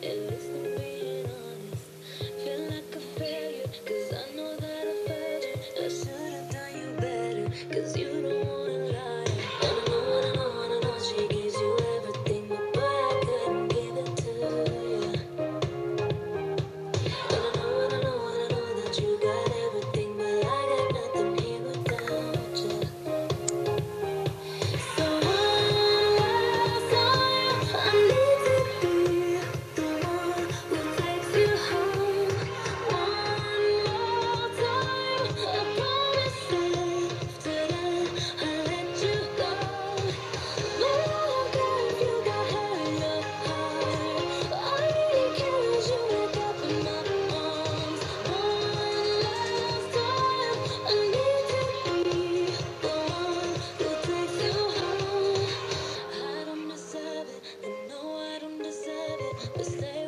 At least I'm being honest. Feel like a failure, 'cause I know that I failed you. I should've done you better, 'cause you don't wanna lie. And I know she gives you everything, but boy, I couldn't give it to you. And I know that you got everything, but I got nothing here without you. So one last time, I need to be the one who takes you home. One more time, I promise after that I'll let you go. But I don't care if you got hurt in your heart. All I really care is you wake up in my arms. One last time, I need to be the one who takes you home. I don't deserve it, I know I don't deserve it, but stay